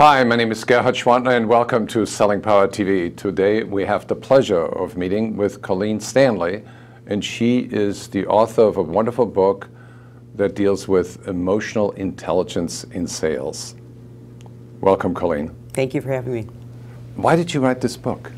Hi, my name is Gerhard Schwantner and welcome to Selling Power TV. Today we have the pleasure of meeting with Colleen Stanley, and she is the author of a wonderful book that deals with emotional intelligence in sales. Welcome, Colleen. Thank you for having me. Why did you write this book?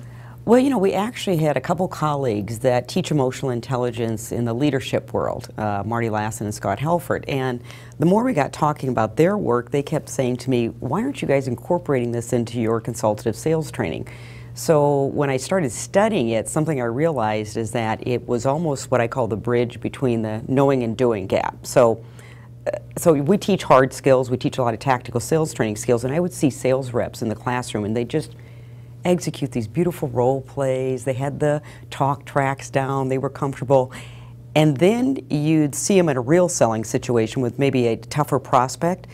Well, you know, we actually had a couple colleagues that teach emotional intelligence in the leadership world, Marty Lassen and Scott Helford, and the more we got talking about their work, they kept saying to me, why aren't you guys incorporating this into your consultative sales training? So when I started studying it, something I realized is that it was almost what I call the bridge between the knowing and doing gap. So we teach hard skills, we teach a lot of tactical sales training skills, and I would see sales reps in the classroom and they just execute these beautiful role plays. They had the talk tracks down, they were comfortable. And then you'd see them in a real selling situation with maybe a tougher prospect,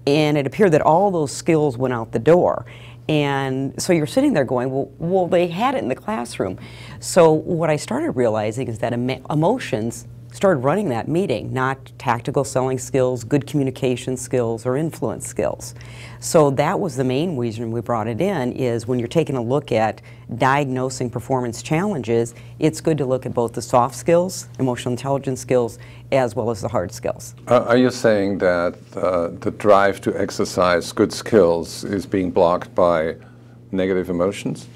and it appeared that all those skills went out the door. And so you're sitting there going, well, they had it in the classroom. So what I started realizing is that emotions started running that meeting, not tactical selling skills, good communication skills, or influence skills. So that was the main reason we brought it in, is when you're taking a look at diagnosing performance challenges, it's good to look at both the soft skills, emotional intelligence skills, as well as the hard skills. Are you saying that the drive to exercise good skills is being blocked by negative emotions?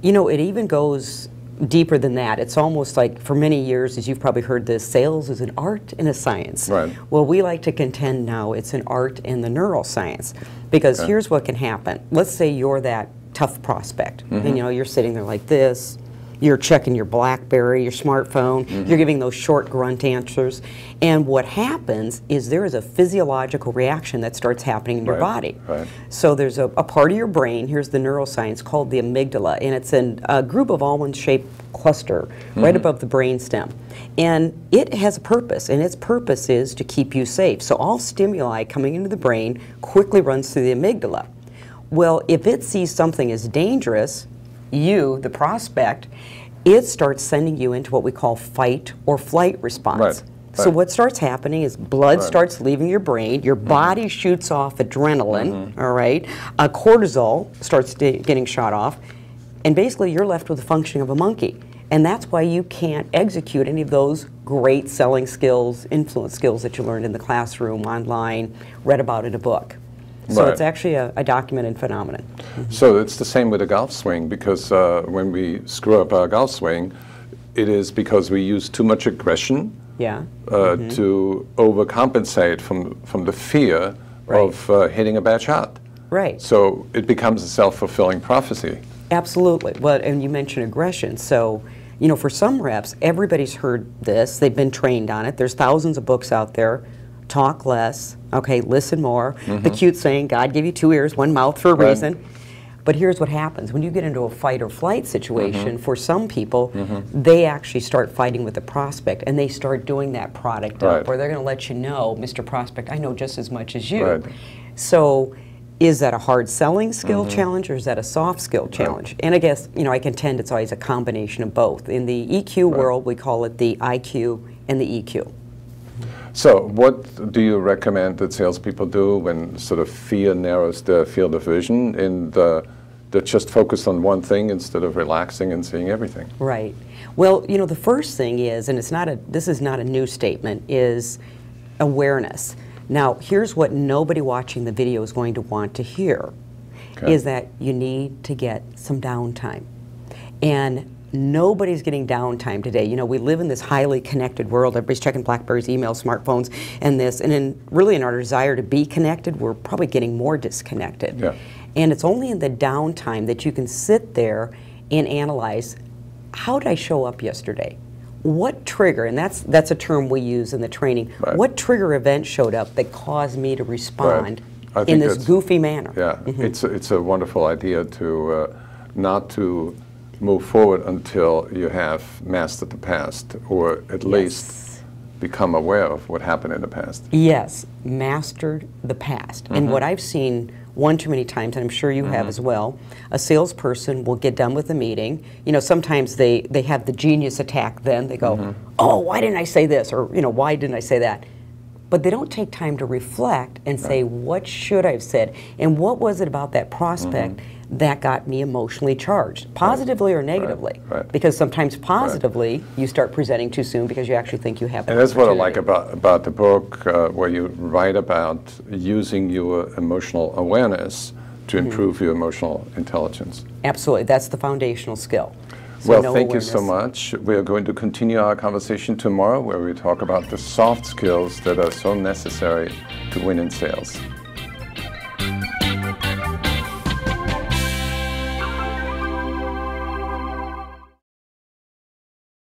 You know, it even goes deeper than that. It's almost like, for many years, as you've probably heard this, sales is an art and a science. Right. Well, we like to contend now it's an art in the neuroscience, because here's what can happen. Let's say you're that tough prospect, and you know, you're sitting there like this, you're checking your BlackBerry, your smartphone, you're giving those short grunt answers, and what happens is there is a physiological reaction that starts happening in your body. Right. So there's a part of your brain, here's the neuroscience, called the amygdala, and it's a group of almond-shaped cluster right above the brain stem. And it has a purpose, and its purpose is to keep you safe. So all stimuli coming into the brain quickly runs through the amygdala. Well, if it sees something as dangerous, you, the prospect, it starts sending you into what we call fight or flight response. Right. So what starts happening is blood starts leaving your brain, your body shoots off adrenaline, all right, cortisol starts getting shot off, and basically you're left with the functioning of a monkey. And that's why you can't execute any of those great selling skills, influence skills that you learned in the classroom, online, read about in a book. So it's actually a documented phenomenon. So it's the same with a golf swing, because when we screw up our golf swing, it is because we use too much aggression to overcompensate from the fear of hitting a bad shot. Right. So it becomes a self-fulfilling prophecy. Absolutely. Well, and you mentioned aggression. So, you know, for some reps, everybody's heard this. They've been trained on it. There's thousands of books out there. Talk less, okay, listen more. The cute saying, God gave you two ears, one mouth for a reason. But here's what happens. When you get into a fight or flight situation, for some people, they actually start fighting with the prospect, and they start doing that product up, or they're going to let you know, Mr. Prospect, I know just as much as you. So is that a hard selling skill challenge, or is that a soft skill challenge? And I guess, you know, I contend it's always a combination of both. In the EQ world, we call it the IQ and the EQ. So what do you recommend that salespeople do when sort of fear narrows their field of vision, and they're just focused on one thing instead of relaxing and seeing everything? Right. Well, you know, the first thing is, and this is not a new statement, is awareness. Now, here's what nobody watching the video is going to want to hear, is that you need to get some downtime. And nobody's getting downtime today. You know, we live in this highly connected world. Everybody's checking BlackBerries, emails, smartphones, and this. And really in our desire to be connected, we're probably getting more disconnected. Yeah. And it's only in the downtime that you can sit there and analyze, how did I show up yesterday? What trigger, and that's a term we use in the training, what trigger event showed up that caused me to respond in this goofy manner? Yeah, it's a wonderful idea to not to move forward until you have mastered the past, or at least become aware of what happened in the past. Yes, mastered the past. And what I've seen one too many times, and I'm sure you have as well, a salesperson will get done with the meeting. You know, sometimes they have the genius attack then. They go, oh, why didn't I say this? Or, you know, why didn't I say that? but they don't take time to reflect and say, what should I have said? And what was it about that prospect that got me emotionally charged, positively or negatively? Because sometimes positively, you start presenting too soon because you actually think you have the And that's what I like opportunity. about the book, where you write about using your emotional awareness to improve your emotional intelligence. Absolutely. That's the foundational skill. So Well, no thank you so awareness. much. We are going to continue our conversation tomorrow, where we talk about the soft skills that are so necessary to win in sales.